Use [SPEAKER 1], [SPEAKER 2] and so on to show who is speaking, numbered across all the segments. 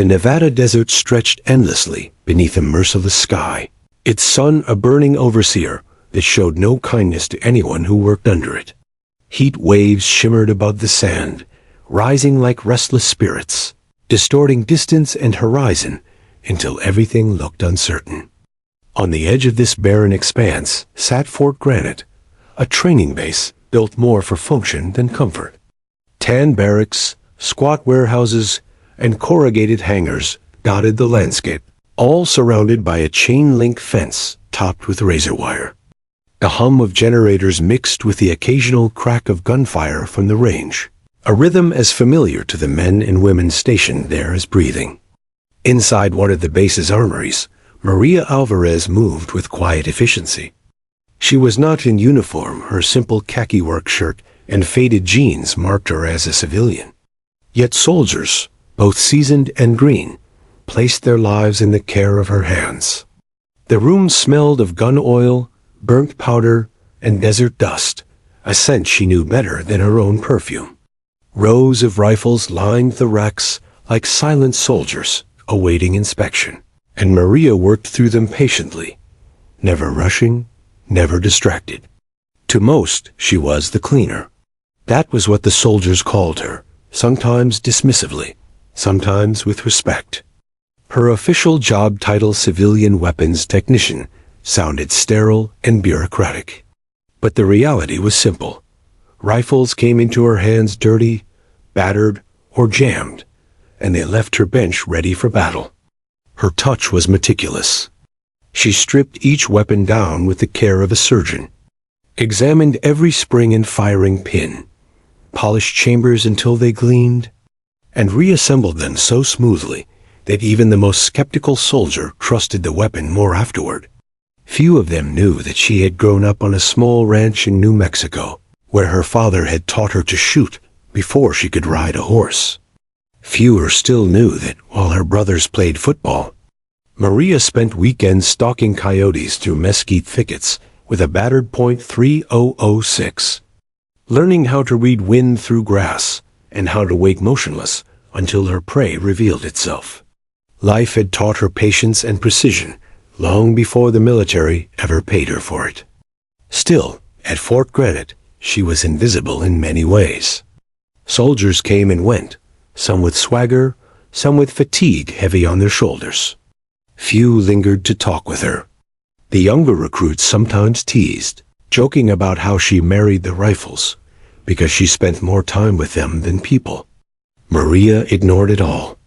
[SPEAKER 1] The Nevada desert stretched endlessly beneath a merciless sky, its sun a burning overseer that showed no kindness to anyone who worked under it. Heat waves shimmered above the sand, rising like restless spirits, distorting distance and horizon until everything looked uncertain. On the edge of this barren expanse sat Fort Granite, a training base built more for function than comfort. Tan barracks, squat warehouses, and corrugated hangars dotted the landscape, all surrounded by a chain-link fence topped with razor wire. The hum of generators mixed with the occasional crack of gunfire from the range, a rhythm as familiar to the men and women stationed there as breathing. Inside one of the base's armories, Maria Alvarez moved with quiet efficiency. She was not in uniform. Her simple khaki work shirt and faded jeans marked her as a civilian. Yet soldiers, both seasoned and green, placed their lives in the care of her hands. The room smelled of gun oil, burnt powder, and desert dust, a scent she knew better than her own perfume. Rows of rifles lined the racks like silent soldiers awaiting inspection, and Maria worked through them patiently, never rushing, never distracted. To most, she was the cleaner. That was what the soldiers called her, sometimes dismissively, sometimes with respect. Her official job title, civilian weapons technician, sounded sterile and bureaucratic. But the reality was simple. Rifles came into her hands dirty, battered, or jammed, and they left her bench ready for battle. Her touch was meticulous. She stripped each weapon down with the care of a surgeon, examined every spring and firing pin, polished chambers until they gleamed, and reassembled them so smoothly that even the most skeptical soldier trusted the weapon more afterward. Few of them knew that she had grown up on a small ranch in New Mexico, where her father had taught her to shoot before she could ride a horse. Fewer still knew that while her brothers played football, Maria spent weekends stalking coyotes through mesquite thickets with a battered .3006, learning how to read wind through grass and how to wait motionless until her prey revealed itself. Life had taught her patience and precision long before the military ever paid her for it. Still, at Fort Granite, she was invisible in many ways. Soldiers came and went, some with swagger, some with fatigue heavy on their shoulders. Few lingered to talk with her. The younger recruits sometimes teased, joking about how she married the rifles, because she spent more time with them than people. Maria ignored it all.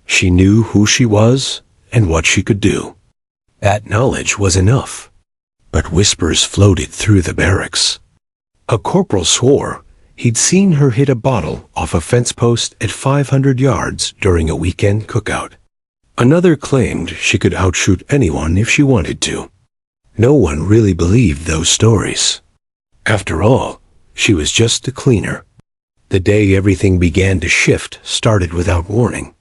[SPEAKER 1] She knew who she was and what she could do. That knowledge was enough. But whispers floated through the barracks. A corporal swore he'd seen her hit a bottle off a fence post at 500 yards during a weekend cookout. Another claimed she could outshoot anyone if she wanted to. No one really believed those stories. After all, she was just a cleaner. The day everything began to shift started without warning.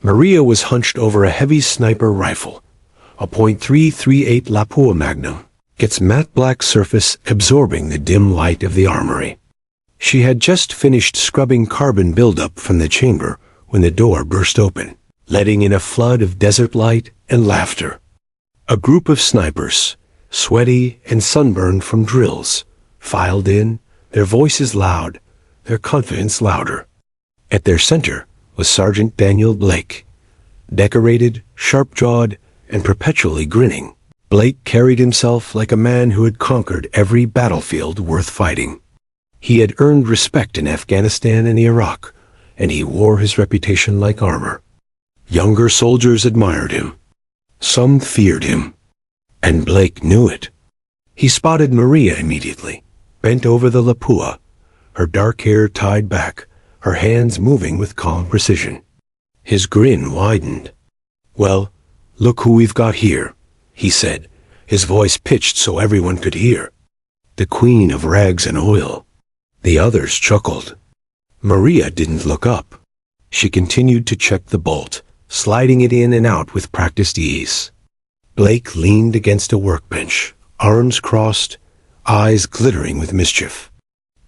[SPEAKER 1] Maria was hunched over a heavy sniper rifle, a .338 Lapua Magnum, its matte black surface absorbing the dim light of the armory. She had just finished scrubbing carbon buildup from the chamber when the door burst open, letting in a flood of desert light and laughter. A group of snipers, sweaty and sunburned from drills, filed in, their voices loud, their confidence louder. At their center was Sergeant Daniel Blake. Decorated, sharp-jawed, and perpetually grinning, Blake carried himself like a man who had conquered every battlefield worth fighting. He had earned respect in Afghanistan and Iraq, and he wore his reputation like armor. Younger soldiers admired him. Some feared him. And Blake knew it. He spotted Maria immediately, bent over the Lapua, her dark hair tied back, her hands moving with calm precision. His grin widened. "Well, look who we've got here," he said, his voice pitched so everyone could hear. "The queen of rags and oil." The others chuckled. Maria didn't look up. She continued to check the bolt, sliding it in and out with practiced ease. Blake leaned against a workbench, arms crossed, eyes glittering with mischief.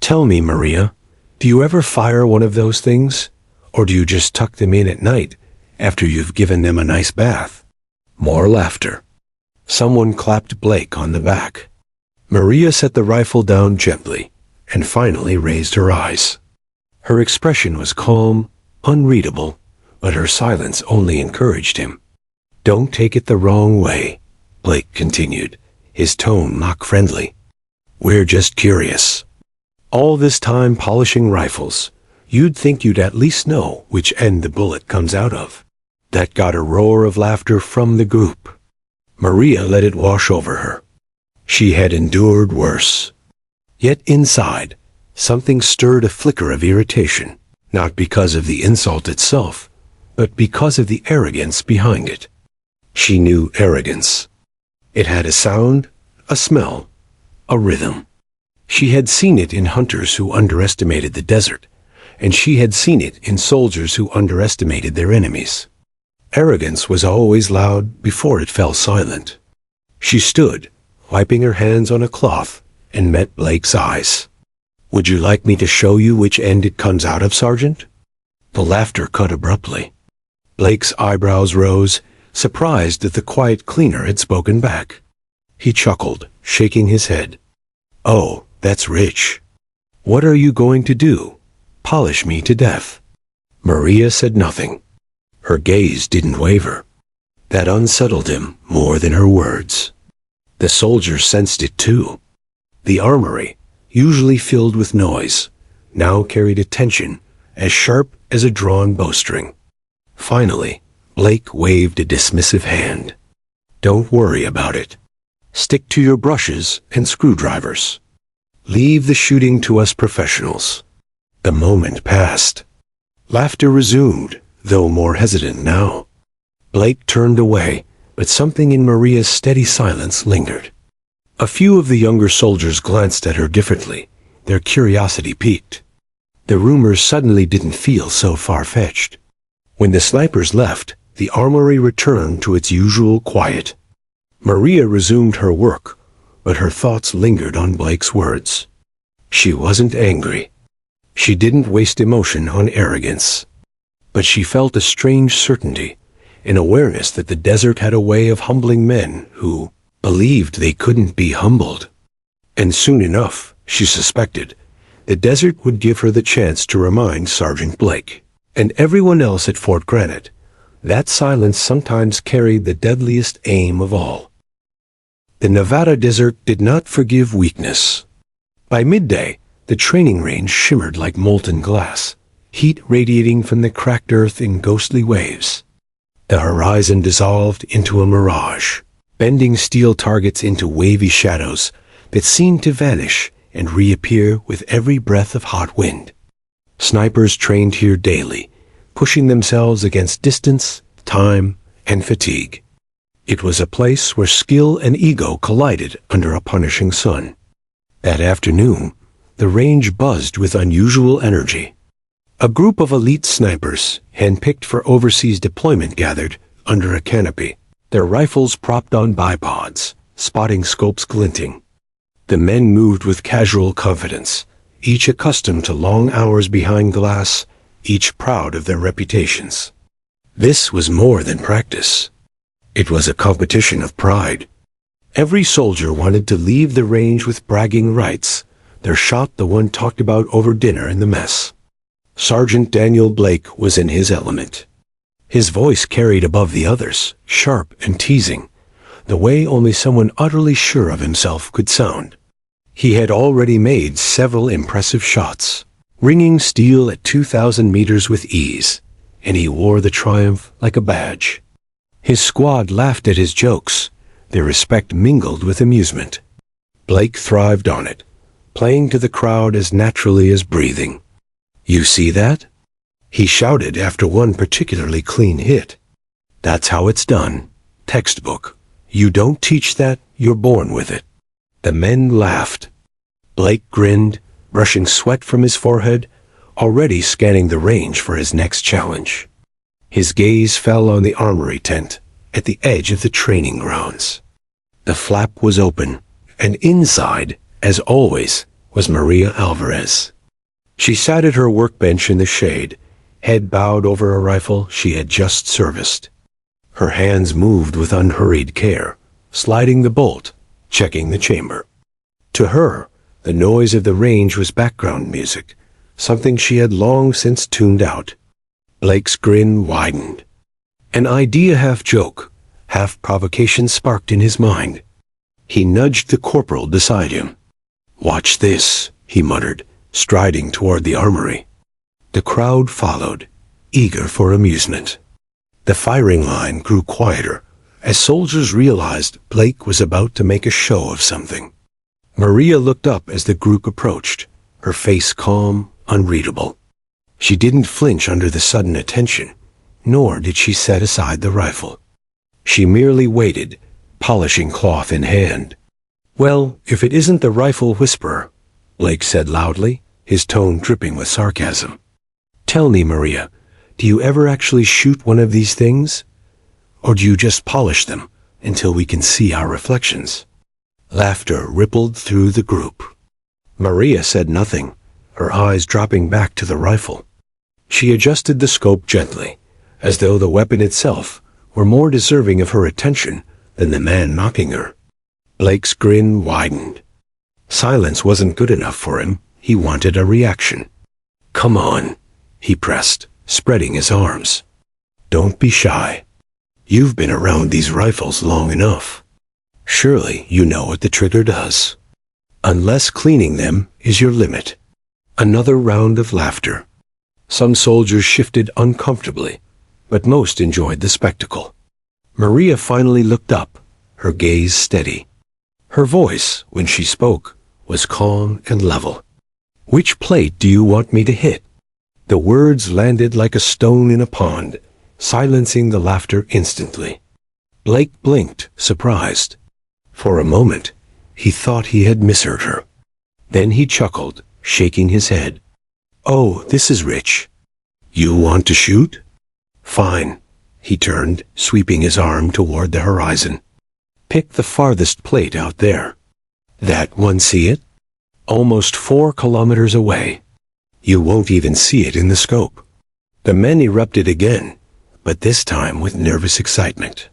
[SPEAKER 1] "Tell me, Maria, do you ever fire one of those things? Or do you just tuck them in at night after you've given them a nice bath. More laughter. Someone clapped Blake on the back. Maria set the rifle down gently and finally raised her eyes. Her expression was calm, unreadable, but her silence only encouraged him. "Don't take it the wrong way," Blake continued, his tone mock-friendly. "We're just curious. All this time polishing rifles, you'd think you'd at least know which end the bullet comes out of." That got a roar of laughter from the group. Maria let it wash over her. She had endured worse. Yet inside, something stirred a flicker of irritation, not because of the insult itself, but because of the arrogance behind it. She knew arrogance. It had a sound, a smell, a rhythm. She had seen it in hunters who underestimated the desert, and she had seen it in soldiers who underestimated their enemies. Arrogance was always loud before it fell silent. She stood, wiping her hands on a cloth, and met Blake's eyes. "Would you like me to show you which end it comes out of, Sergeant?" The laughter cut abruptly. Blake's eyebrows rose, surprised that the quiet cleaner had spoken back. He chuckled, shaking his head. "Oh, that's rich. What are you going to do? Polish me to death?" Maria said nothing. Her gaze didn't waver. That unsettled him more than her words. The soldiers sensed it too. The armory, usually filled with noise, now carried a tension as sharp as a drawn bowstring. Finally, Blake waved a dismissive hand. "Don't worry about it. Stick to your brushes and screwdrivers. Leave the shooting to us professionals." The moment passed. Laughter resumed, though more hesitant now. Blake turned away, but something in Maria's steady silence lingered. A few of the younger soldiers glanced at her differently, their curiosity piqued. The rumors suddenly didn't feel so far-fetched. When the snipers left, the armory returned to its usual quiet. Maria resumed her work, but her thoughts lingered on Blake's words. She wasn't angry. She didn't waste emotion on arrogance. But she felt a strange certainty, an awareness that the desert had a way of humbling men who believed they couldn't be humbled. And soon enough, she suspected, the desert would give her the chance to remind Sergeant Blake, and everyone else at Fort Granite, that silence sometimes carried the deadliest aim of all. The Nevada desert did not forgive weakness. By midday, the training range shimmered like molten glass, heat radiating from the cracked earth in ghostly waves. The horizon dissolved into a mirage, bending steel targets into wavy shadows that seemed to vanish and reappear with every breath of hot wind. Snipers trained here daily, pushing themselves against distance, time, and fatigue. It was a place where skill and ego collided under a punishing sun. That afternoon, the range buzzed with unusual energy. A group of elite snipers, handpicked for overseas deployment, gathered under a canopy, their rifles propped on bipods, spotting scopes glinting. The men moved with casual confidence, each accustomed to long hours behind glass, each proud of their reputations. This was more than practice. It was a competition of pride. Every soldier wanted to leave the range with bragging rights, their shot the one talked about over dinner in the mess. Sergeant Daniel Blake was in his element. His voice carried above the others, sharp and teasing, the way only someone utterly sure of himself could sound. He had already made several impressive shots, ringing steel at 2,000 meters with ease, and he wore the triumph like a badge. His squad laughed at his jokes, their respect mingled with amusement. Blake thrived on it, playing to the crowd as naturally as breathing. "You see that?" he shouted after one particularly clean hit. "That's how it's done. Textbook. You don't teach that, you're born with it." The men laughed. Blake grinned, brushing sweat from his forehead, already scanning the range for his next challenge. His gaze fell on the armory tent at the edge of the training grounds. The flap was open, and inside, as always, was Maria Alvarez. She sat at her workbench in the shade, head bowed over a rifle she had just serviced. Her hands moved with unhurried care, sliding the bolt, checking the chamber. To her, the noise of the range was background music, something she had long since tuned out. Blake's grin widened. An idea half joke, half provocation sparked in his mind. He nudged the corporal beside him. "Watch this," he muttered, striding toward the armory. The crowd followed, eager for amusement. The firing line grew quieter as soldiers realized Blake was about to make a show of something. Maria looked up as the group approached, her face calm, unreadable. She didn't flinch under the sudden attention, nor did she set aside the rifle. She merely waited, polishing cloth in hand. "Well, if it isn't the rifle whisperer," Blake said loudly, his tone dripping with sarcasm. "Tell me, Maria, do you ever actually shoot one of these things? Or do you just polish them until we can see our reflections?" Laughter rippled through the group. Maria said nothing, her eyes dropping back to the rifle. She adjusted the scope gently, as though the weapon itself were more deserving of her attention than the man knocking her. Blake's grin widened. Silence wasn't good enough for him. He wanted a reaction. "Come on," he pressed, spreading his arms. "Don't be shy. You've been around these rifles long enough. Surely you know what the trigger does. Unless cleaning them is your limit." Another round of laughter. Some soldiers shifted uncomfortably, but most enjoyed the spectacle. Maria finally looked up, her gaze steady. Her voice, when she spoke, was calm and level. "Which plate do you want me to hit?" The words landed like a stone in a pond, silencing the laughter instantly. Blake blinked, surprised. For a moment, he thought he had misheard her. Then he chuckled, shaking his head. "Oh, this is rich. You want to shoot? Fine." He turned, sweeping his arm toward the horizon. "Pick the farthest plate out there. That one, see it? Almost 4 kilometers away. You won't even see it in the scope." The men erupted again, but this time with nervous excitement.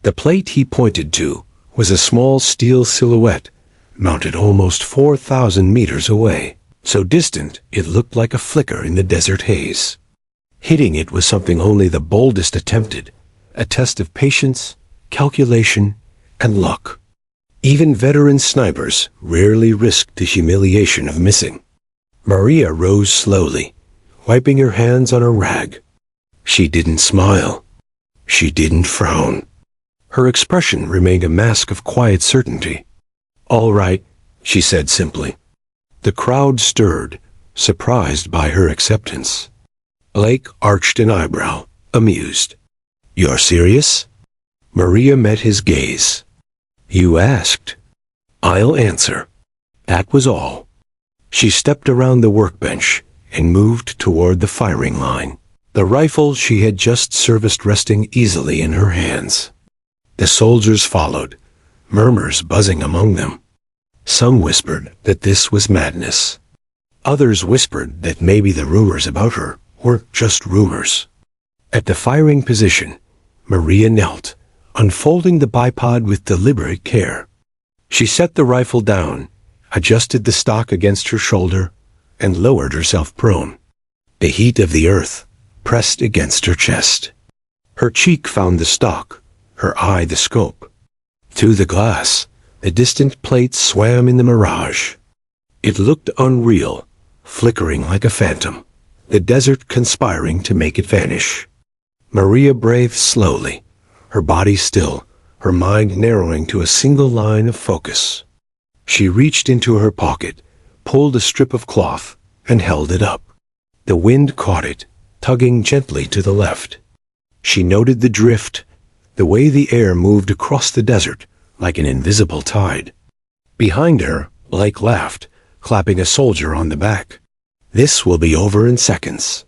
[SPEAKER 1] The plate he pointed to was a small steel silhouette, mounted almost 4,000 meters away, so distant it looked like a flicker in the desert haze. Hitting it was something only the boldest attempted, a test of patience, calculation, and luck. Even veteran snipers rarely risked the humiliation of missing. Maria rose slowly, wiping her hands on a rag. She didn't smile. She didn't frown. Her expression remained a mask of quiet certainty. "All right," she said simply. The crowd stirred, surprised by her acceptance. Blake arched an eyebrow, amused. "You're serious?" Maria met his gaze. "You asked. I'll answer." That was all. She stepped around the workbench and moved toward the firing line, the rifle she had just serviced resting easily in her hands. The soldiers followed, murmurs buzzing among them. Some whispered that this was madness. Others whispered that maybe the rumors about her were just rumors. At the firing position, Maria knelt, unfolding the bipod with deliberate care. She set the rifle down, adjusted the stock against her shoulder, and lowered herself prone. The heat of the earth pressed against her chest. Her cheek found the stock, her eye the scope. Through the glass, the distant plate swam in the mirage. It looked unreal, flickering like a phantom, the desert conspiring to make it vanish. Maria breathed slowly, her body still, her mind narrowing to a single line of focus. She reached into her pocket, pulled a strip of cloth, and held it up. The wind caught it, tugging gently to the left. She noted the drift, the way the air moved across the desert like an invisible tide. Behind her, Blake laughed, clapping a soldier on the back. "This will be over in seconds.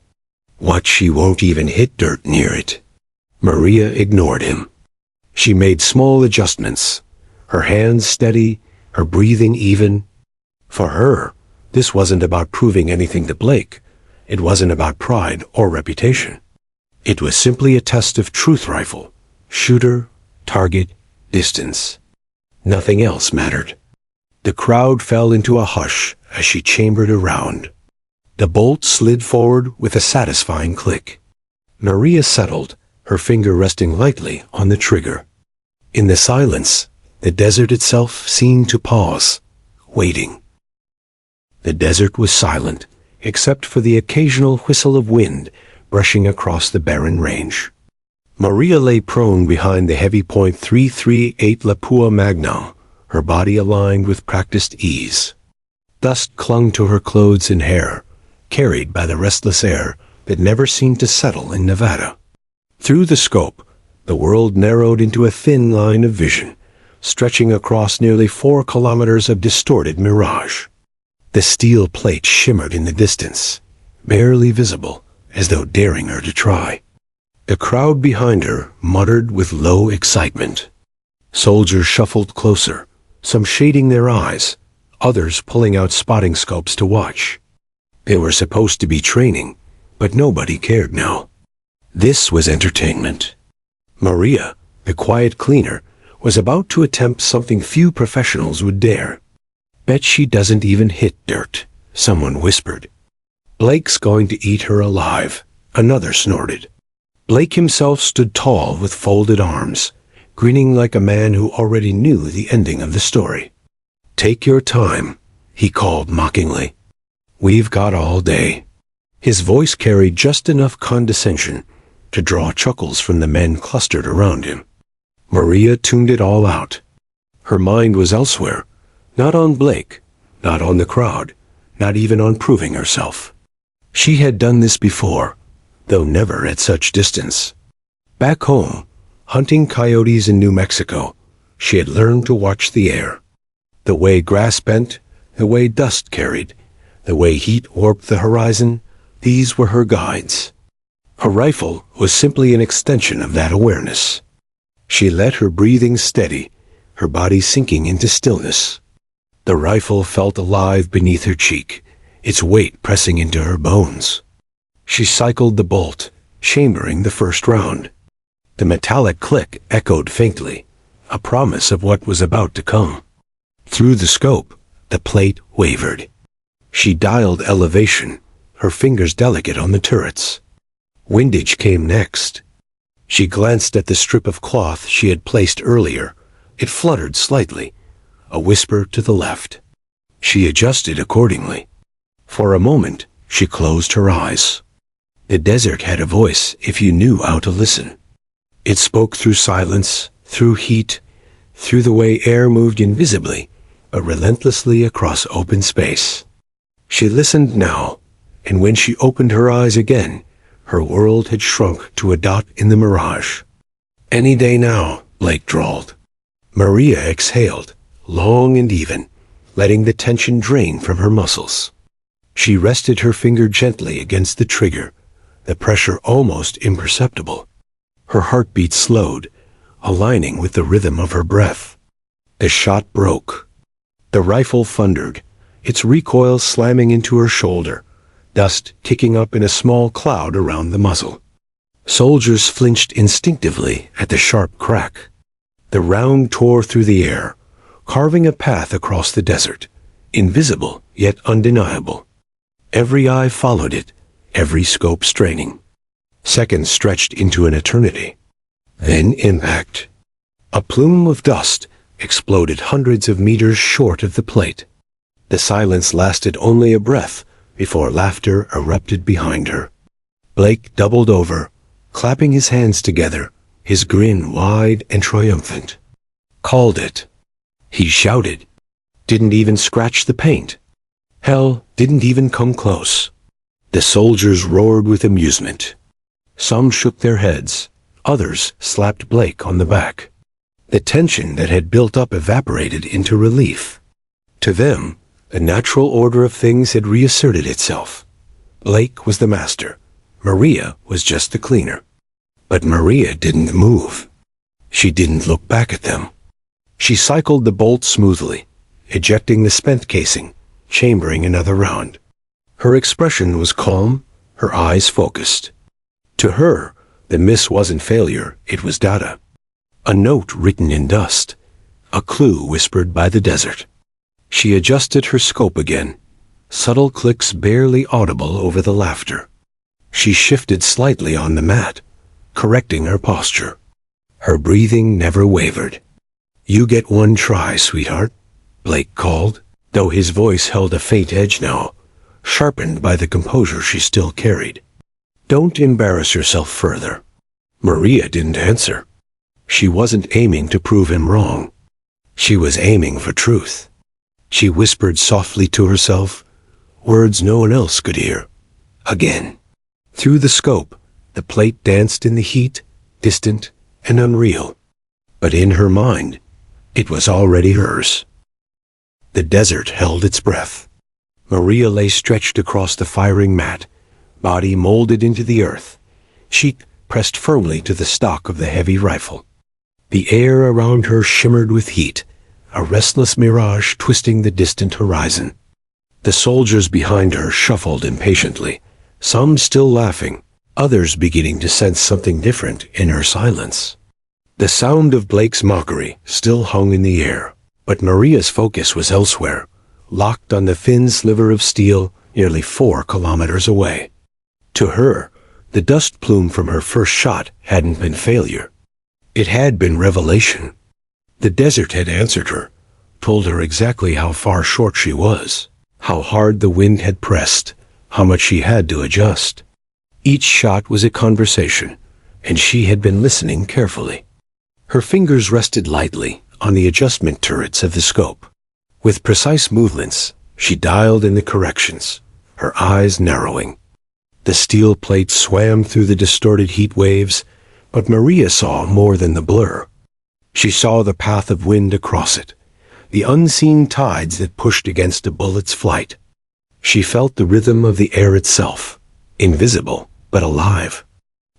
[SPEAKER 1] Watch, she won't even hit dirt near it." Maria ignored him. She made small adjustments, her hands steady, her breathing even. For her, this wasn't about proving anything to Blake. It wasn't about pride or reputation. It was simply a test of truth rifle. Shooter, target, distance. Nothing else mattered. The crowd fell into a hush as she chambered around. The bolt slid forward with a satisfying click. Maria settled, her finger resting lightly on the trigger. In the silence, the desert itself seemed to pause, waiting. The desert was silent, except for the occasional whistle of wind brushing across the barren range. Maria lay prone behind the heavy .338 Lapua Magna, her body aligned with practiced ease. Dust clung to her clothes and hair, carried by the restless air that never seemed to settle in Nevada. Through the scope, the world narrowed into a thin line of vision, stretching across nearly 4 kilometers of distorted mirage. The steel plate shimmered in the distance, barely visible, as though daring her to try. The crowd behind her muttered with low excitement. Soldiers shuffled closer, some shading their eyes, others pulling out spotting scopes to watch. They were supposed to be training, but nobody cared now. This was entertainment. Maria, the quiet cleaner, was about to attempt something few professionals would dare. "Bet she doesn't even hit dirt," someone whispered. "Blake's going to eat her alive," another snorted. Blake himself stood tall with folded arms, grinning like a man who already knew the ending of the story. "Take your time," he called mockingly. "We've got all day." His voice carried just enough condescension to draw chuckles from the men clustered around him. Maria tuned it all out. Her mind was elsewhere, not on Blake, not on the crowd, not even on proving herself. She had done this before, though never at such distance. Back home, hunting coyotes in New Mexico, she had learned to watch the air. The way grass bent, the way dust carried, the way heat warped the horizon, these were her guides. A rifle was simply an extension of that awareness. She let her breathing steady, her body sinking into stillness. The rifle felt alive beneath her cheek, its weight pressing into her bones. She cycled the bolt, chambering the first round. The metallic click echoed faintly, a promise of what was about to come. Through the scope, the plate wavered. She dialed elevation, her fingers delicate on the turrets. Windage came next. She glanced at the strip of cloth she had placed earlier. It fluttered slightly, a whisper to the left. She adjusted accordingly. For a moment, she closed her eyes. The desert had a voice if you knew how to listen. It spoke through silence, through heat, through the way air moved invisibly, but relentlessly across open space. She listened now, and when she opened her eyes again, her world had shrunk to a dot in the mirage. "Any day now," Blake drawled. Maria exhaled, long and even, letting the tension drain from her muscles. She rested her finger gently against the trigger, the pressure almost imperceptible. Her heartbeat slowed, aligning with the rhythm of her breath. The shot broke. The rifle thundered, its recoil slamming into her shoulder, dust kicking up in a small cloud around the muzzle. Soldiers flinched instinctively at the sharp crack. The round tore through the air, carving a path across the desert, invisible yet undeniable. Every eye followed it, every scope straining. Seconds stretched into an eternity. Then impact. A plume of dust exploded hundreds of meters short of the plate. The silence lasted only a breath before laughter erupted behind her. Blake doubled over, clapping his hands together, his grin wide and triumphant. "Called it," he shouted. "Didn't even scratch the paint. Hell, didn't even come close." The soldiers roared with amusement. Some shook their heads, others slapped Blake on the back. The tension that had built up evaporated into relief. To them, the natural order of things had reasserted itself. Blake was the master. Maria was just the cleaner. But Maria didn't move. She didn't look back at them. She cycled the bolt smoothly, ejecting the spent casing, chambering another round. Her expression was calm, her eyes focused. To her, the miss wasn't failure, it was data. A note written in dust, a clue whispered by the desert. She adjusted her scope again, subtle clicks barely audible over the laughter. She shifted slightly on the mat, correcting her posture. Her breathing never wavered. "You get one try, sweetheart," Blake called, though his voice held a faint edge now, sharpened by the composure she still carried. "Don't embarrass yourself further." Maria didn't answer. She wasn't aiming to prove him wrong. She was aiming for truth. She whispered softly to herself, words no one else could hear. Again. Through the scope, the plate danced in the heat, distant and unreal. But in her mind, it was already hers. The desert held its breath. Maria lay stretched across the firing mat, body molded into the earth, cheek pressed firmly to the stock of the heavy rifle. The air around her shimmered with heat, a restless mirage twisting the distant horizon. The soldiers behind her shuffled impatiently, some still laughing, others beginning to sense something different in her silence. The sound of Blake's mockery still hung in the air, but Maria's focus was elsewhere, locked on the thin sliver of steel nearly 4 kilometers away. To her, the dust plume from her first shot hadn't been failure. It had been revelation. The desert had answered her, told her exactly how far short she was, how hard the wind had pressed, how much she had to adjust. Each shot was a conversation, and she had been listening carefully. Her fingers rested lightly on the adjustment turrets of the scope. With precise movements, she dialed in the corrections, her eyes narrowing. The steel plate swam through the distorted heat waves, but Maria saw more than the blur. She saw the path of wind across it, the unseen tides that pushed against a bullet's flight. She felt the rhythm of the air itself, invisible but alive.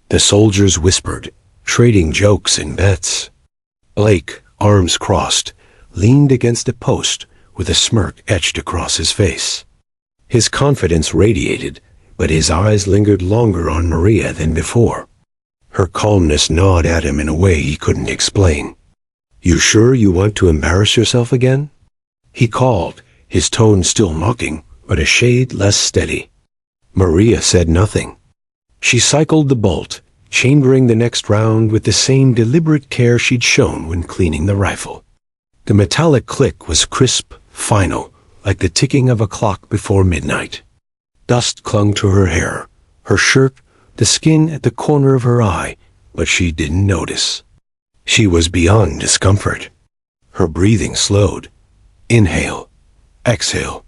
[SPEAKER 1] The soldiers whispered, trading jokes and bets. Blake, arms crossed, leaned against a post with a smirk etched across his face. His confidence radiated, but his eyes lingered longer on Maria than before. Her calmness gnawed at him in a way he couldn't explain. "You sure you want to embarrass yourself again?" he called, his tone still mocking, but a shade less steady. Maria said nothing. She cycled the bolt, chambering the next round with the same deliberate care she'd shown when cleaning the rifle. The metallic click was crisp, final, like the ticking of a clock before midnight. Dust clung to her hair, her shirt, the skin at the corner of her eye, but she didn't notice. She was beyond discomfort. Her breathing slowed. Inhale, exhale.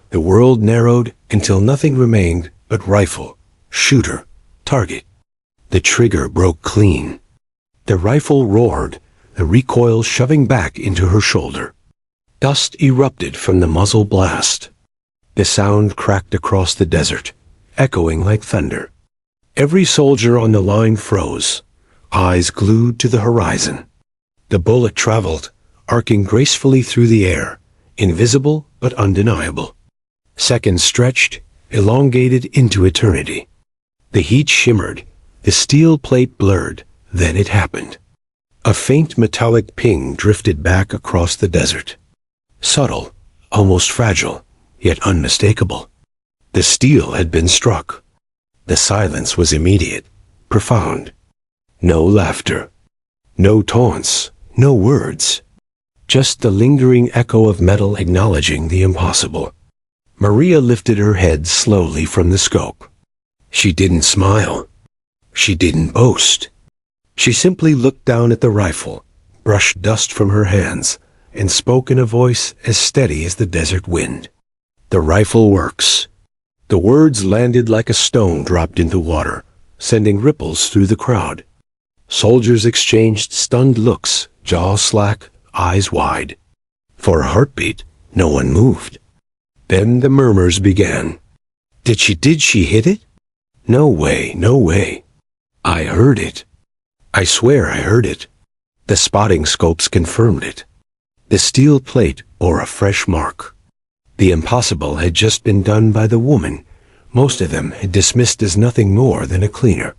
[SPEAKER 1] The world narrowed until nothing remained but rifle, shooter, target. The trigger broke clean. The rifle roared, the recoil shoving back into her shoulder. Dust erupted from the muzzle blast. The sound cracked across the desert, echoing like thunder. Every soldier on the line froze, eyes glued to the horizon. The bullet traveled, arcing gracefully through the air, invisible but undeniable. Seconds stretched, elongated into eternity. The heat shimmered, the steel plate blurred, then it happened. A faint metallic ping drifted back across the desert. Subtle, almost fragile, yet unmistakable. The steel had been struck. The silence was immediate, profound. No laughter, no taunts, no words. Just the lingering echo of metal acknowledging the impossible. Maria lifted her head slowly from the scope. She didn't smile. She didn't boast. She simply looked down at the rifle, brushed dust from her hands, and spoke in a voice as steady as the desert wind. "The rifle works." The words landed like a stone dropped into water, sending ripples through the crowd. Soldiers exchanged stunned looks, jaws slack, eyes wide. For a heartbeat, no one moved. Then the murmurs began. Did she hit it? No way, no way. I heard it. I swear I heard it. The spotting scopes confirmed it. The steel plate bore a fresh mark. The impossible had just been done by the woman most of them had dismissed as nothing more than a cleaner.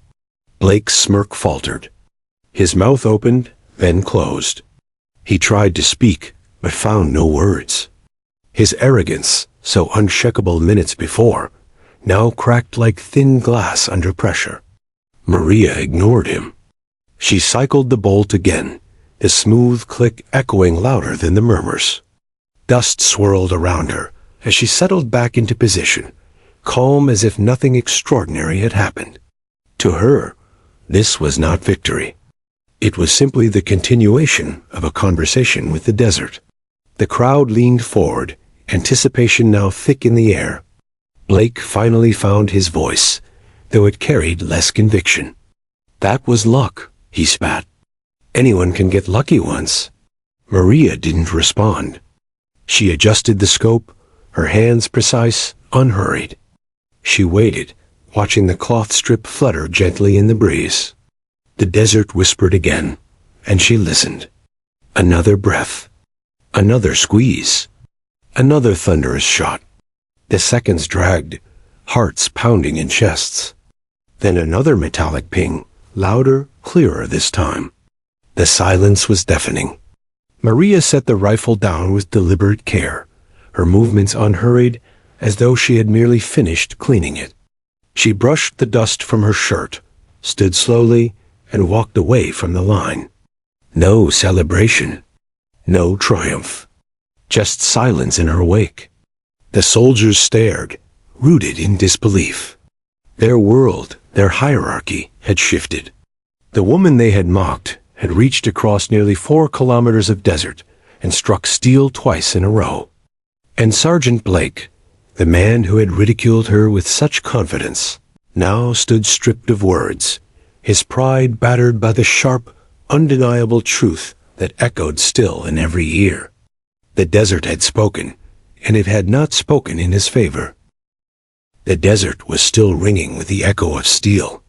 [SPEAKER 1] Blake's smirk faltered. His mouth opened, then closed. He tried to speak, but found no words. His arrogance, so unshakable minutes before, now cracked like thin glass under pressure. Maria ignored him. She cycled the bolt again, the smooth click echoing louder than the murmurs. Dust swirled around her as she settled back into position, calm as if nothing extraordinary had happened. To her, this was not victory. It was simply the continuation of a conversation with the desert. The crowd leaned forward, anticipation now thick in the air. Blake finally found his voice, though it carried less conviction. "That was luck," he spat. "Anyone can get lucky once." Maria didn't respond. She adjusted the scope, her hands precise, unhurried. She waited, watching the cloth strip flutter gently in the breeze. The desert whispered again, and she listened. Another breath. Another squeeze. Another thunderous shot. The seconds dragged, hearts pounding in chests. Then another metallic ping, louder, clearer this time. The silence was deafening. Maria set the rifle down with deliberate care, her movements unhurried, as though she had merely finished cleaning it. She brushed the dust from her shirt, stood slowly, and walked away from the line. No celebration. No triumph. Just silence in her wake. The soldiers stared, rooted in disbelief. Their world, their hierarchy, had shifted. The woman they had mocked had reached across nearly 4 kilometers of desert and struck steel twice in a row. And Sergeant Blake, the man who had ridiculed her with such confidence, now stood stripped of words, his pride battered by the sharp, undeniable truth that echoed still in every ear. The desert had spoken, and it had not spoken in his favor. The desert was still ringing with the echo of steel.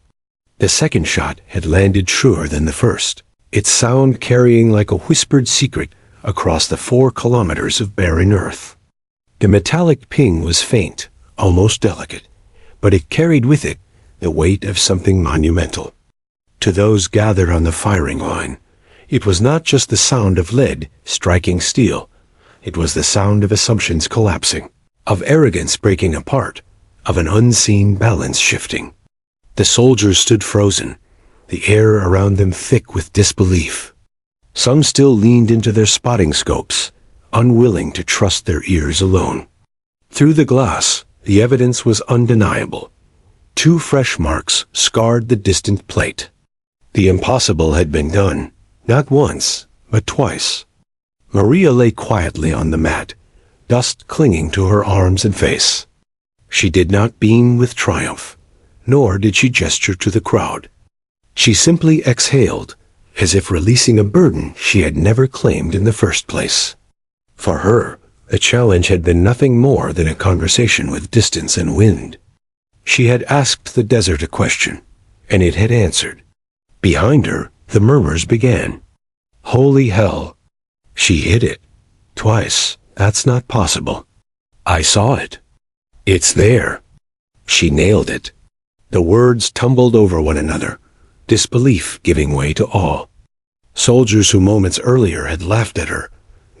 [SPEAKER 1] The second shot had landed truer than the first, its sound carrying like a whispered secret across the 4 kilometers of barren earth. The metallic ping was faint, almost delicate, but it carried with it the weight of something monumental. To those gathered on the firing line, it was not just the sound of lead striking steel. It was the sound of assumptions collapsing, of arrogance breaking apart, of an unseen balance shifting. The soldiers stood frozen, the air around them thick with disbelief. Some still leaned into their spotting scopes, unwilling to trust their ears alone. Through the glass, the evidence was undeniable. 2 fresh marks scarred the distant plate. The impossible had been done, not once, but twice. Maria lay quietly on the mat, dust clinging to her arms and face. She did not beam with triumph, nor did she gesture to the crowd. She simply exhaled, as if releasing a burden she had never claimed in the first place. For her, the challenge had been nothing more than a conversation with distance and wind. She had asked the desert a question, and it had answered. Behind her, the murmurs began. Holy hell! She hit it. Twice. That's not possible. I saw it. It's there. She nailed it. The words tumbled over one another, disbelief giving way to awe. Soldiers who moments earlier had laughed at her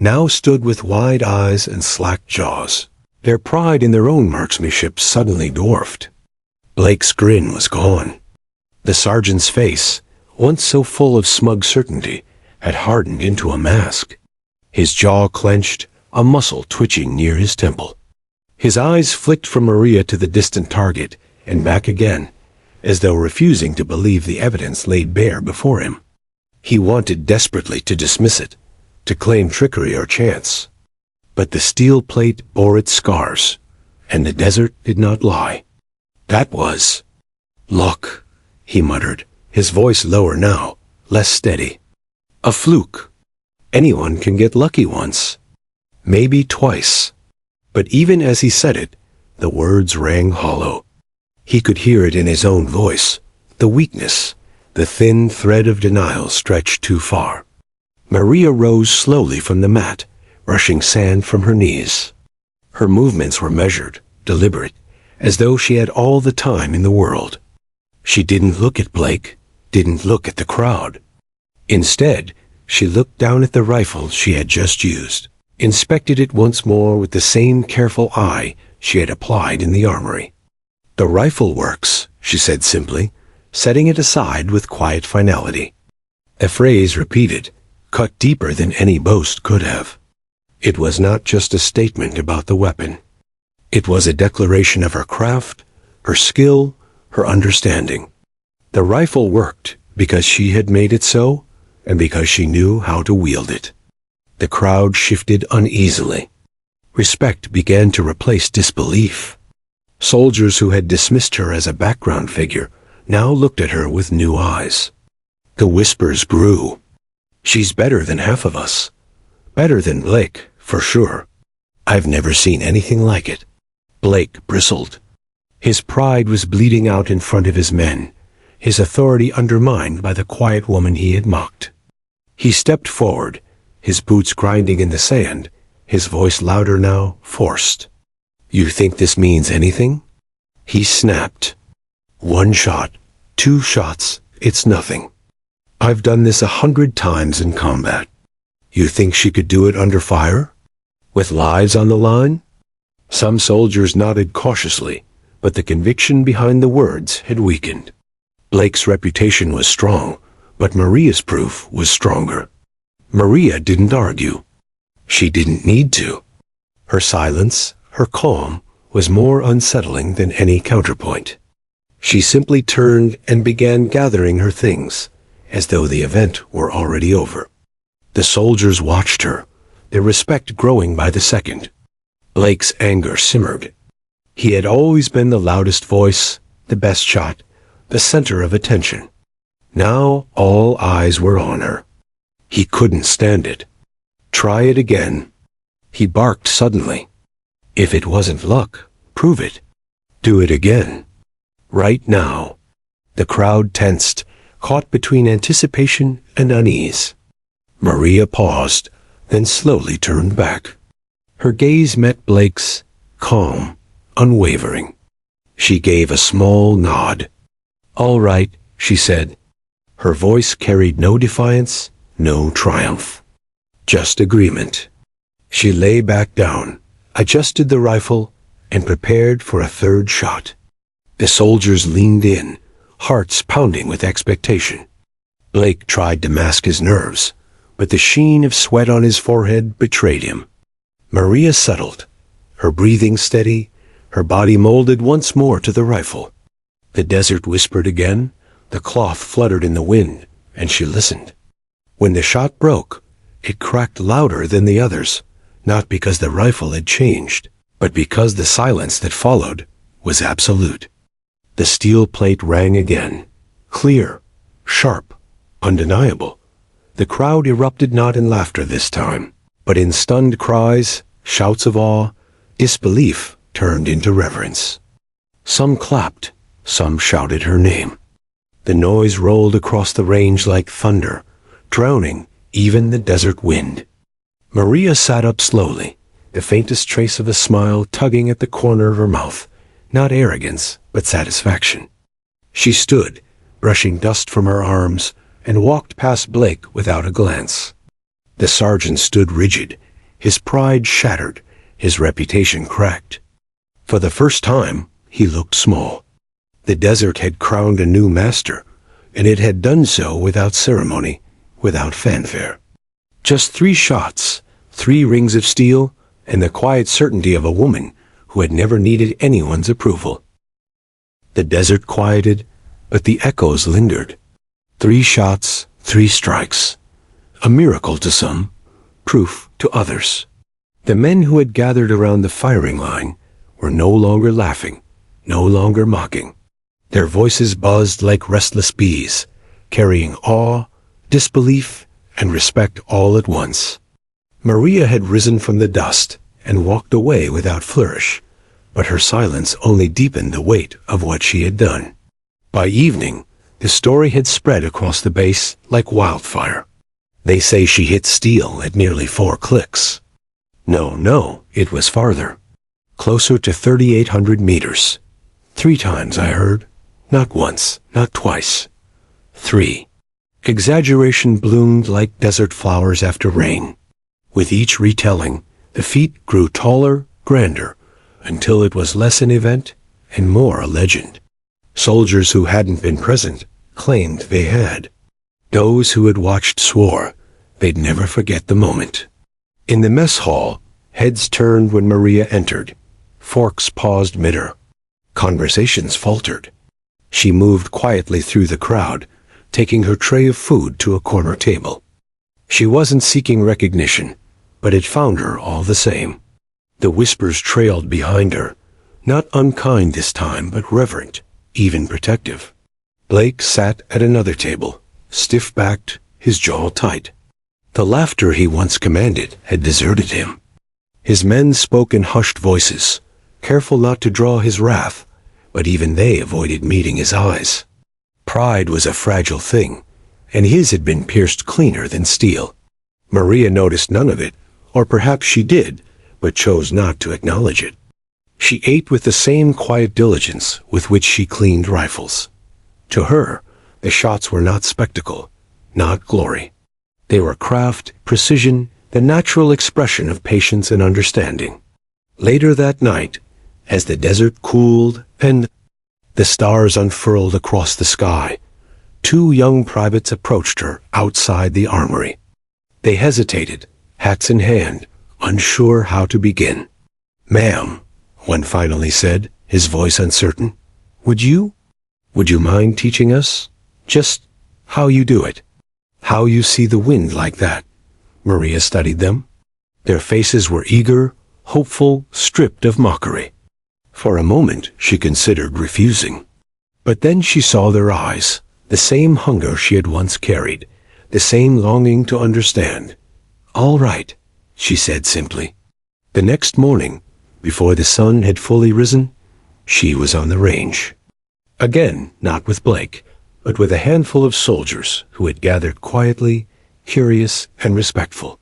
[SPEAKER 1] now stood with wide eyes and slack jaws, their pride in their own marksmanship suddenly dwarfed. Blake's grin was gone. The sergeant's face, once so full of smug certainty, had hardened into a mask. His jaw clenched, a muscle twitching near his temple. His eyes flicked from Maria to the distant target and back again, as though refusing to believe the evidence laid bare before him. He wanted desperately to dismiss it, to claim trickery or chance. But the steel plate bore its scars, and the desert did not lie. That was luck, he muttered, his voice lower now, less steady. A fluke. Anyone can get lucky once. Maybe twice. But even as he said it, the words rang hollow. He could hear it in his own voice, the weakness, the thin thread of denial stretched too far. Maria rose slowly from the mat, brushing sand from her knees. Her movements were measured, deliberate, as though she had all the time in the world. She didn't look at Blake, didn't look at the crowd. Instead, she looked down at the rifle she had just used, inspected it once more with the same careful eye she had applied in the armory. "The rifle works," she said simply, setting it aside with quiet finality. A phrase repeated, cut deeper than any boast could have. It was not just a statement about the weapon. It was a declaration of her craft, her skill, her understanding. The rifle worked because she had made it so, and because she knew how to wield it. The crowd shifted uneasily. Respect began to replace disbelief. Soldiers who had dismissed her as a background figure now looked at her with new eyes. The whispers grew. "She's better than half of us. Better than Blake, for sure. I've never seen anything like it." Blake bristled. His pride was bleeding out in front of his men, his authority undermined by the quiet woman he had mocked. He stepped forward, his boots grinding in the sand, his voice louder now, forced. "You think this means anything?" He snapped. "One shot, 2 shots, it's nothing. I've done this 100 times in combat. You think she could do it under fire? With lives on the line?" Some soldiers nodded cautiously, but the conviction behind the words had weakened. Blake's reputation was strong, but Maria's proof was stronger. Maria didn't argue. She didn't need to. Her silence, her calm, was more unsettling than any counterpoint. She simply turned and began gathering her things, as though the event were already over. The soldiers watched her, their respect growing by the second. Blake's anger simmered. He had always been the loudest voice, the best shot, the center of attention. Now all eyes were on her. He couldn't stand it. "Try it again." He barked suddenly. "If it wasn't luck, prove it. Do it again. Right now." The crowd tensed, caught between anticipation and unease. Maria paused, then slowly turned back. Her gaze met Blake's, calm, unwavering. She gave a small nod. "All right," she said. Her voice carried no defiance, no triumph. Just agreement. She lay back down, adjusted the rifle, and prepared for a third shot. The soldiers leaned in, hearts pounding with expectation. Blake tried to mask his nerves, but the sheen of sweat on his forehead betrayed him. Maria settled, her breathing steady, her body molded once more to the rifle. The desert whispered again, the cloth fluttered in the wind, and she listened. When the shot broke, it cracked louder than the others, not because the rifle had changed, but because the silence that followed was absolute. The steel plate rang again, clear, sharp, undeniable. The crowd erupted not in laughter this time, but in stunned cries, shouts of awe, disbelief turned into reverence. Some clapped, some shouted her name. The noise rolled across the range like thunder, drowning even the desert wind. Maria sat up slowly, the faintest trace of a smile tugging at the corner of her mouth, not arrogance, but satisfaction. She stood, brushing dust from her arms, and walked past Blake without a glance. The sergeant stood rigid, his pride shattered, his reputation cracked. For the first time, he looked small. The desert had crowned a new master, and it had done so without ceremony, without fanfare. Just 3 shots, 3 rings of steel, and the quiet certainty of a woman who had never needed anyone's approval. The desert quieted, but the echoes lingered. 3 shots, 3 strikes. A miracle to some, proof to others. The men who had gathered around the firing line were no longer laughing, no longer mocking. Their voices buzzed like restless bees, carrying awe, disbelief, and respect all at once. Maria had risen from the dust and walked away without flourish, but her silence only deepened the weight of what she had done. By evening, the story had spread across the base like wildfire. They say she hit steel at nearly 4 clicks. No, it was farther. Closer to 3,800 meters, 3 times, I heard. Not once, not twice. 3. Exaggeration bloomed like desert flowers after rain. With each retelling, the feat grew taller, grander, until it was less an event and more a legend. Soldiers who hadn't been present claimed they had. Those who had watched swore they'd never forget the moment. In the mess hall, heads turned when Maria entered. Forks paused mid-her. Conversations faltered. She moved quietly through the crowd, taking her tray of food to a corner table. She wasn't seeking recognition, but it found her all the same. The whispers trailed behind her, not unkind this time, but reverent, even protective. Blake sat at another table, stiff-backed, his jaw tight. The laughter he once commanded had deserted him. His men spoke in hushed voices, careful not to draw his wrath, but even they avoided meeting his eyes. Pride was a fragile thing, and his had been pierced cleaner than steel. Maria noticed none of it, or perhaps she did, but chose not to acknowledge it. She ate with the same quiet diligence with which she cleaned rifles. To her, the shots were not spectacle, not glory. They were craft, precision, the natural expression of patience and understanding. Later that night, as the desert cooled and the stars unfurled across the sky, 2 young privates approached her outside the armory. They hesitated, hats in hand, unsure how to begin. "Ma'am," one finally said, his voice uncertain, Would you mind teaching us? Just how you do it? How you see the wind like that?" Maria studied them. Their faces were eager, hopeful, stripped of mockery. For a moment she considered refusing. But then she saw their eyes, the same hunger she had once carried, the same longing to understand. "All right," she said simply. The next morning, before the sun had fully risen, she was on the range. Again, not with Blake, but with a handful of soldiers who had gathered quietly, curious and respectful.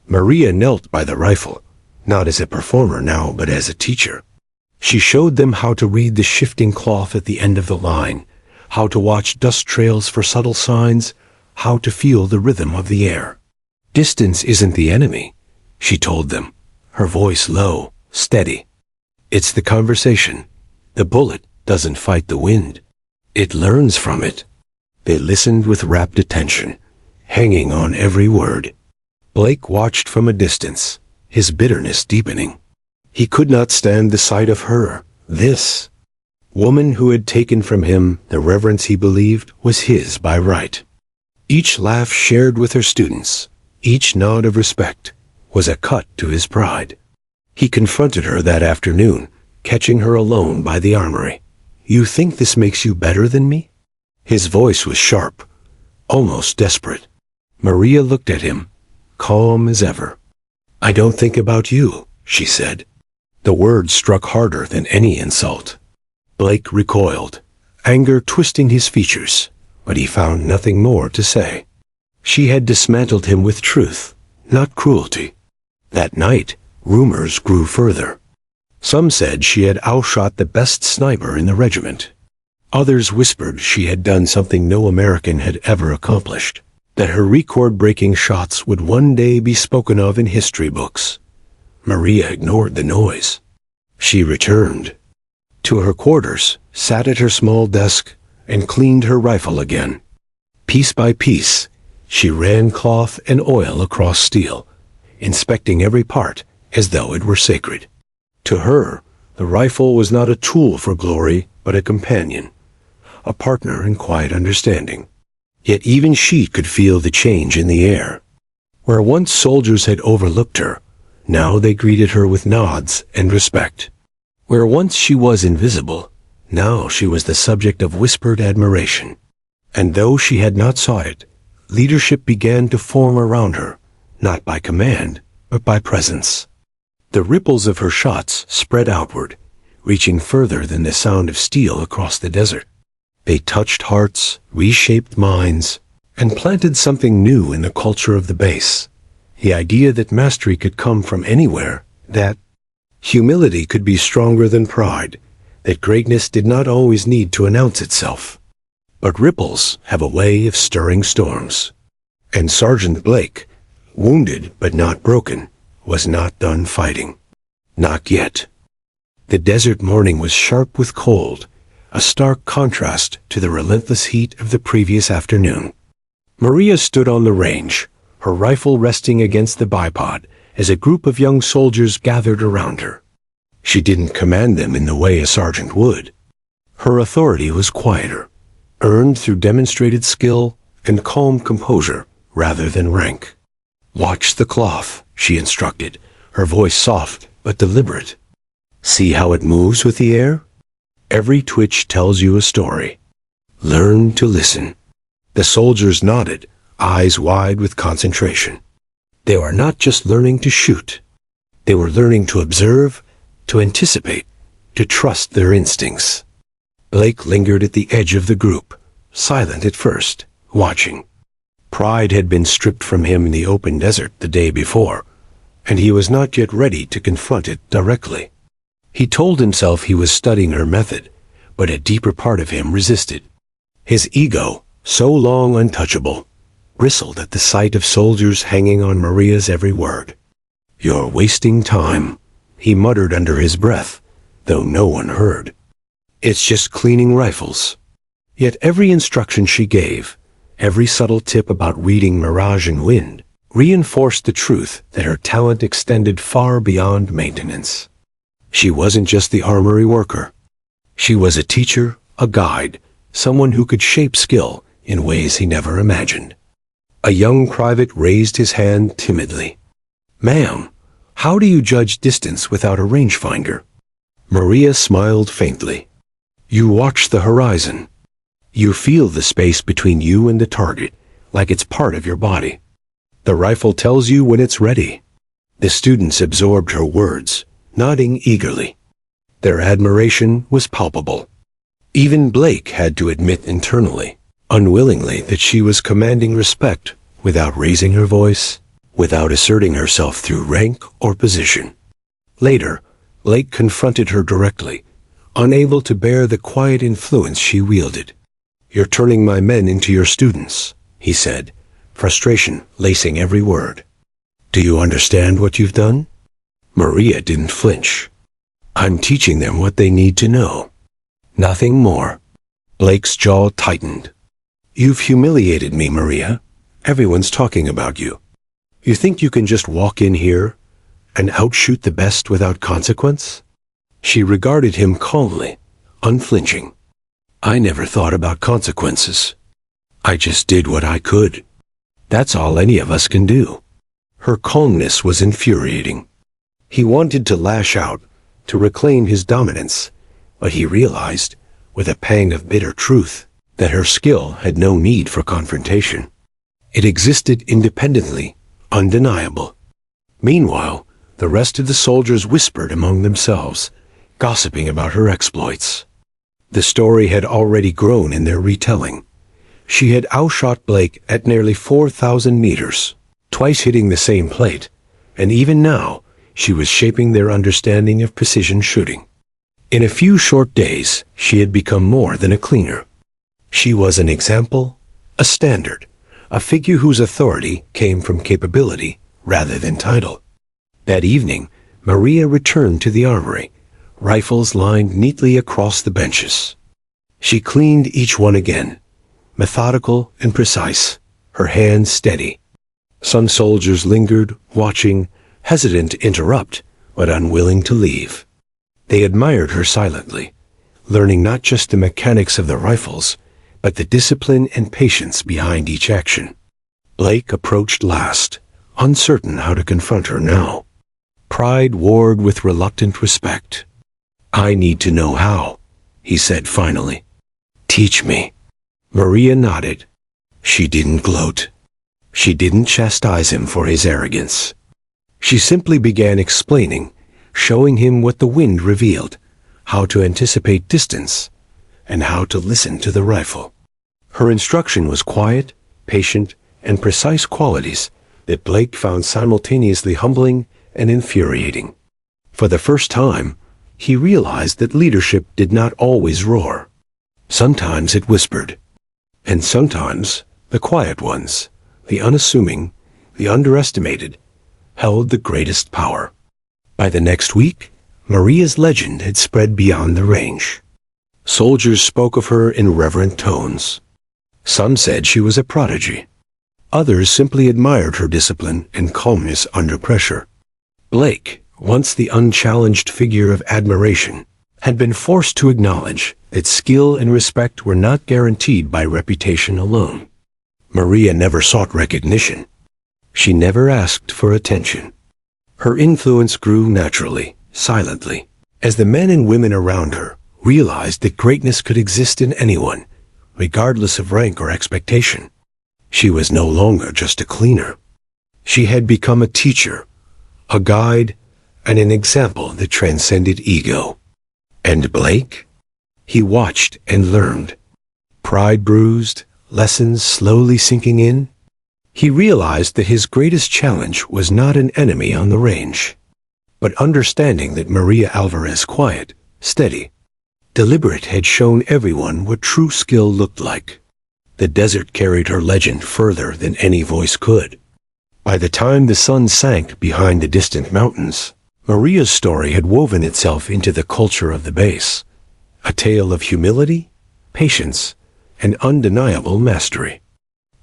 [SPEAKER 1] Maria knelt by the rifle, not as a performer now, but as a teacher. She showed them how to read the shifting cloth at the end of the line, how to watch dust trails for subtle signs, how to feel the rhythm of the air. "Distance isn't the enemy," she told them, her voice low, steady. "It's the conversation. The bullet doesn't fight the wind. It learns from it." They listened with rapt attention, hanging on every word. Blake watched from a distance, his bitterness deepening. He could not stand the sight of her, this woman who had taken from him the reverence he believed was his by right. Each laugh shared with her students, each nod of respect, was a cut to his pride. He confronted her that afternoon, catching her alone by the armory. "You think this makes you better than me?" His voice was sharp, almost desperate. Maria looked at him, calm as ever. "I don't think about you," she said. The word struck harder than any insult. Blake recoiled, anger twisting his features, but he found nothing more to say. She had dismantled him with truth, not cruelty. That night, rumors grew further. Some said she had outshot the best sniper in the regiment. Others whispered she had done something no American had ever accomplished, that her record-breaking shots would one day be spoken of in history books. Maria ignored the noise. She returned to her quarters, sat at her small desk, and cleaned her rifle again. Piece by piece, she ran cloth and oil across steel, inspecting every part as though it were sacred. To her, the rifle was not a tool for glory, but a companion, a partner in quiet understanding. Yet even she could feel the change in the air. Where once soldiers had overlooked her, now they greeted her with nods and respect. Where once she was invisible, now she was the subject of whispered admiration. And though she had not sought it, leadership began to form around her, not by command, but by presence. The ripples of her shots spread outward, reaching further than the sound of steel across the desert. They touched hearts, reshaped minds, and planted something new in the culture of the base. The idea that mastery could come from anywhere, that humility could be stronger than pride, that greatness did not always need to announce itself. But ripples have a way of stirring storms. And Sergeant Blake, wounded but not broken, was not done fighting. Not yet. The desert morning was sharp with cold, a stark contrast to the relentless heat of the previous afternoon. Maria stood on the range, her rifle resting against the bipod, as a group of young soldiers gathered around her. She didn't command them in the way a sergeant would. Her authority was quieter, earned through demonstrated skill and calm composure rather than rank. "Watch the cloth," she instructed, her voice soft but deliberate. "See how it moves with the air? Every twitch tells you a story. Learn to listen." The soldiers nodded, eyes wide with concentration. They were not just learning to shoot. They were learning to observe, to anticipate, to trust their instincts. Blake lingered at the edge of the group, silent at first, watching. Pride had been stripped from him in the open desert the day before, and he was not yet ready to confront it directly. He told himself he was studying her method, but a deeper part of him resisted. His ego, so long untouchable, bristled at the sight of soldiers hanging on Maria's every word. "You're wasting time," he muttered under his breath, though no one heard. "It's just cleaning rifles." Yet every instruction she gave, every subtle tip about reading mirage and wind, reinforced the truth that her talent extended far beyond maintenance. She wasn't just the armory worker. She was a teacher, a guide, someone who could shape skill in ways he never imagined. A young private raised his hand timidly. "Ma'am, how do you judge distance without a rangefinder?" Maria smiled faintly. "You watch the horizon. You feel the space between you and the target, like it's part of your body. The rifle tells you when it's ready." The students absorbed her words, nodding eagerly. Their admiration was palpable. Even Blake had to admit internally, unwillingly, that she was commanding respect without raising her voice, without asserting herself through rank or position. Later, Blake confronted her directly, unable to bear the quiet influence she wielded. "You're turning my men into your students," he said, frustration lacing every word. "Do you understand what you've done?" Maria didn't flinch. "I'm teaching them what they need to know. Nothing more." Blake's jaw tightened. "You've humiliated me, Maria. Everyone's talking about you. You think you can just walk in here and outshoot the best without consequence?" She regarded him calmly, unflinching. "I never thought about consequences. I just did what I could. That's all any of us can do." Her calmness was infuriating. He wanted to lash out, to reclaim his dominance, but he realized, with a pang of bitter truth, that her skill had no need for confrontation. It existed independently, undeniable. Meanwhile, the rest of the soldiers whispered among themselves, gossiping about her exploits. The story had already grown in their retelling. She had outshot Blake at nearly 4,000 meters, twice hitting the same plate, and even now, she was shaping their understanding of precision shooting. In a few short days, she had become more than a cleaner. She was an example, a standard, a figure whose authority came from capability rather than title. That evening, Maria returned to the armory, rifles lined neatly across the benches. She cleaned each one again, methodical and precise, her hands steady. Some soldiers lingered, watching, hesitant to interrupt, but unwilling to leave. They admired her silently, learning not just the mechanics of the rifles, but the discipline and patience behind each action. Blake approached last, uncertain how to confront her now. Pride warred with reluctant respect. "I need to know how," he said finally. "Teach me." Maria nodded. She didn't gloat. She didn't chastise him for his arrogance. She simply began explaining, showing him what the wind revealed, how to anticipate distance, and how to listen to the rifle. Her instruction was quiet, patient, and precise qualities that Blake found simultaneously humbling and infuriating. For the first time, he realized that leadership did not always roar. Sometimes it whispered. And sometimes the quiet ones, the unassuming, the underestimated, held the greatest power. By the next week, Maria's legend had spread beyond the range. Soldiers spoke of her in reverent tones. Some said she was a prodigy. Others simply admired her discipline and calmness under pressure. Blake, once the unchallenged figure of admiration, had been forced to acknowledge that skill and respect were not guaranteed by reputation alone. Maria never sought recognition. She never asked for attention. Her influence grew naturally, silently, as the men and women around her realized that greatness could exist in anyone, regardless of rank or expectation. She was no longer just a cleaner. She had become a teacher, a guide, and an example that transcended ego. And Blake? He watched and learned. Pride bruised, lessons slowly sinking in. He realized that his greatest challenge was not an enemy on the range, but understanding that Maria Alvarez, quiet, steady, deliberate, had shown everyone what true skill looked like. The desert carried her legend further than any voice could. By the time the sun sank behind the distant mountains, Maria's story had woven itself into the culture of the base, a tale of humility, patience, and undeniable mastery.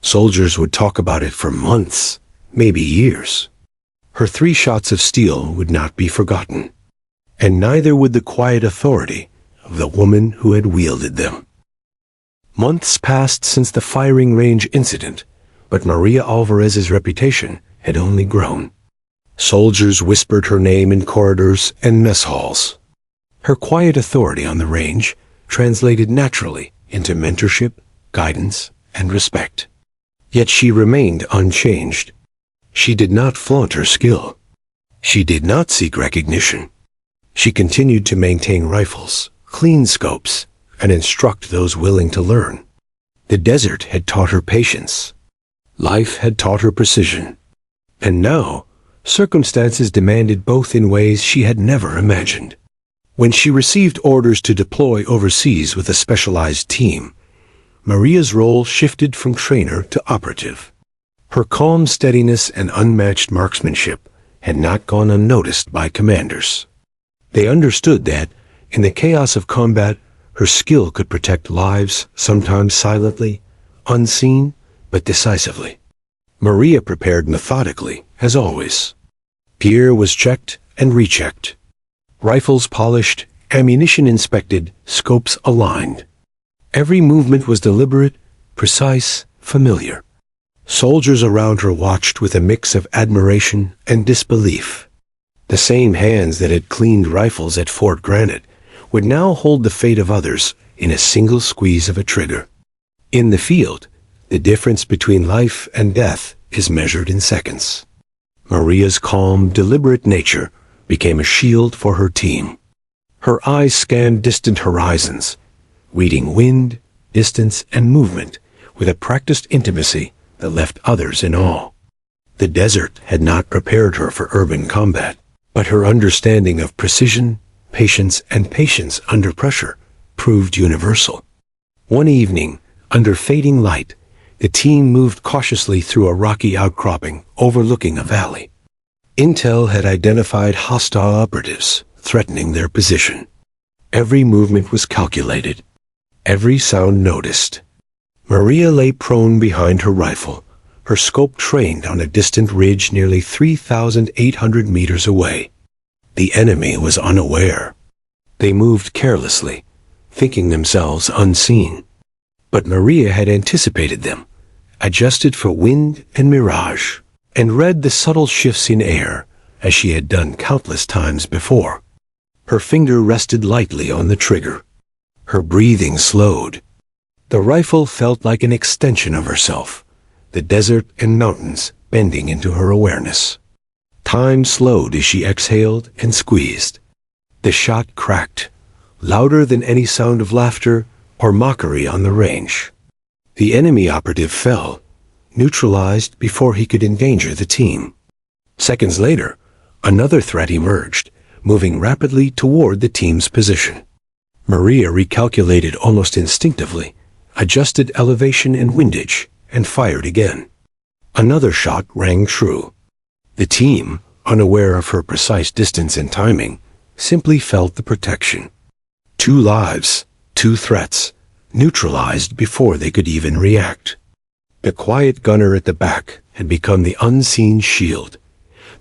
[SPEAKER 1] Soldiers would talk about it for months, maybe years. Her 3 shots of steel would not be forgotten, and neither would the quiet authority of the woman who had wielded them. Months passed since the firing range incident, but Maria Alvarez's reputation had only grown. Soldiers whispered her name in corridors and mess halls. Her quiet authority on the range translated naturally into mentorship, guidance, and respect. Yet she remained unchanged. She did not flaunt her skill. She did not seek recognition. She continued to maintain rifles, clean scopes, and instruct those willing to learn. The desert had taught her patience. Life had taught her precision. And now, circumstances demanded both in ways she had never imagined. When she received orders to deploy overseas with a specialized team, Maria's role shifted from trainer to operative. Her calm steadiness and unmatched marksmanship had not gone unnoticed by commanders. They understood that, in the chaos of combat, her skill could protect lives, sometimes silently, unseen, but decisively. Maria prepared methodically, as always. Gear was checked and rechecked. Rifles polished, ammunition inspected, scopes aligned. Every movement was deliberate, precise, familiar. Soldiers around her watched with a mix of admiration and disbelief. The same hands that had cleaned rifles at Fort Granite would now hold the fate of others in a single squeeze of a trigger. In the field, the difference between life and death is measured in seconds. Maria's calm, deliberate nature became a shield for her team. Her eyes scanned distant horizons, reading wind, distance, and movement with a practiced intimacy that left others in awe. The desert had not prepared her for urban combat, but her understanding of precision, patience under pressure proved universal. One evening, under fading light, the team moved cautiously through a rocky outcropping overlooking a valley. Intel had identified hostile operatives threatening their position. Every movement was calculated, every sound noticed. Maria lay prone behind her rifle, her scope trained on a distant ridge nearly 3,800 meters away. The enemy was unaware. They moved carelessly, thinking themselves unseen. But Maria had anticipated them, adjusted for wind and mirage, and read the subtle shifts in air as she had done countless times before. Her finger rested lightly on the trigger. Her breathing slowed. The rifle felt like an extension of herself, the desert and mountains bending into her awareness. Time slowed as she exhaled and squeezed. The shot cracked, louder than any sound of laughter or mockery on the range. The enemy operative fell, neutralized before he could endanger the team. Seconds later, another threat emerged, moving rapidly toward the team's position. Maria recalculated almost instinctively, adjusted elevation and windage, and fired again. Another shot rang true. The team, unaware of her precise distance and timing, simply felt the protection. 2 lives, 2 threats, neutralized before they could even react. The quiet gunner at the back had become the unseen shield,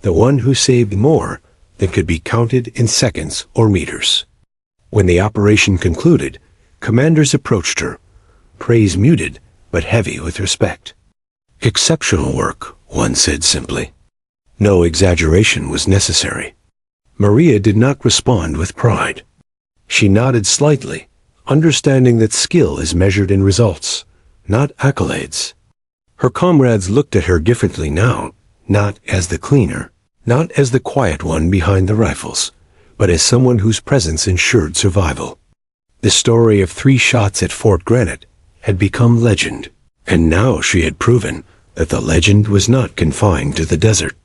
[SPEAKER 1] the one who saved more than could be counted in seconds or meters. When the operation concluded, commanders approached her, praise muted but heavy with respect. "Exceptional work," one said simply. No exaggeration was necessary. Maria did not respond with pride. She nodded slightly, understanding that skill is measured in results, not accolades. Her comrades looked at her differently now, not as the cleaner, not as the quiet one behind the rifles, but as someone whose presence ensured survival. The story of 3 shots at Fort Granite had become legend, and now she had proven that the legend was not confined to the desert.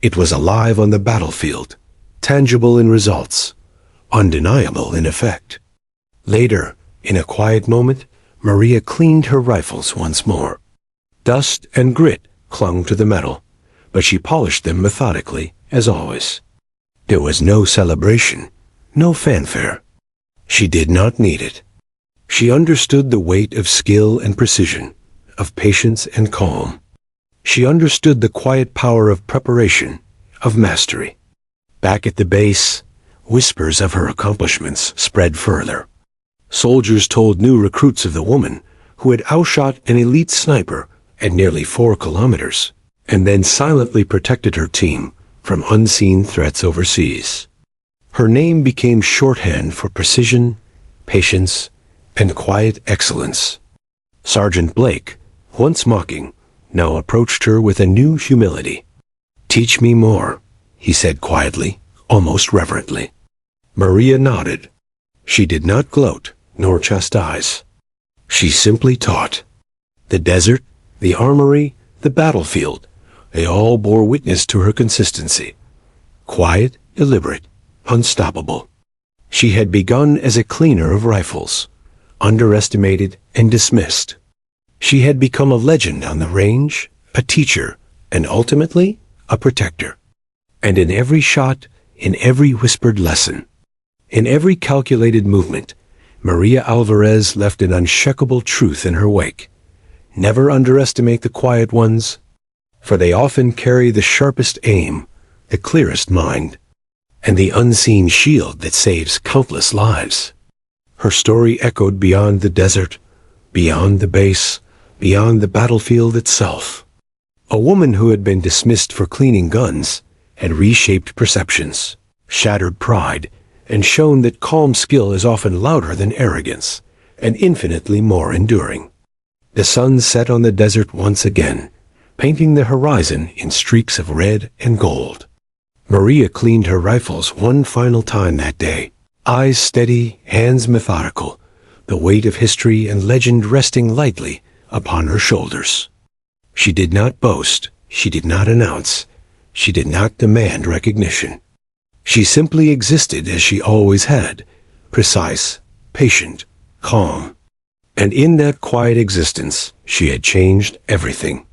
[SPEAKER 1] It was alive on the battlefield, tangible in results, undeniable in effect. Later, in a quiet moment, Maria cleaned her rifles once more. Dust and grit clung to the metal, but she polished them methodically, as always. There was no celebration, no fanfare. She did not need it. She understood the weight of skill and precision, of patience and calm. She understood the quiet power of preparation, of mastery. Back at the base, whispers of her accomplishments spread further. Soldiers told new recruits of the woman who had outshot an elite sniper at nearly 4 kilometers, and then silently protected her team from unseen threats overseas. Her name became shorthand for precision, patience, and quiet excellence. Sergeant Blake, once mocking, now approached her with a new humility. "Teach me more," he said quietly, almost reverently. Maria nodded. She did not gloat nor chastise. She simply taught. The desert, the armory, the battlefield, they all bore witness to her consistency. Quiet, deliberate, unstoppable. She had begun as a cleaner of rifles, underestimated and dismissed. She had become a legend on the range, a teacher, and ultimately, a protector. And in every shot, in every whispered lesson, in every calculated movement, Maria Alvarez left an unshakable truth in her wake. Never underestimate the quiet ones, for they often carry the sharpest aim, the clearest mind, and the unseen shield that saves countless lives. Her story echoed beyond the desert, beyond the base, beyond the battlefield itself. A woman who had been dismissed for cleaning guns had reshaped perceptions, shattered pride, and shown that calm skill is often louder than arrogance, and infinitely more enduring. The sun set on the desert once again, painting the horizon in streaks of red and gold. Maria cleaned her rifles one final time that day, eyes steady, hands methodical, the weight of history and legend resting lightly upon her shoulders. She did not boast, she did not announce, she did not demand recognition. She simply existed as she always had, precise, patient, calm. And in that quiet existence, she had changed everything.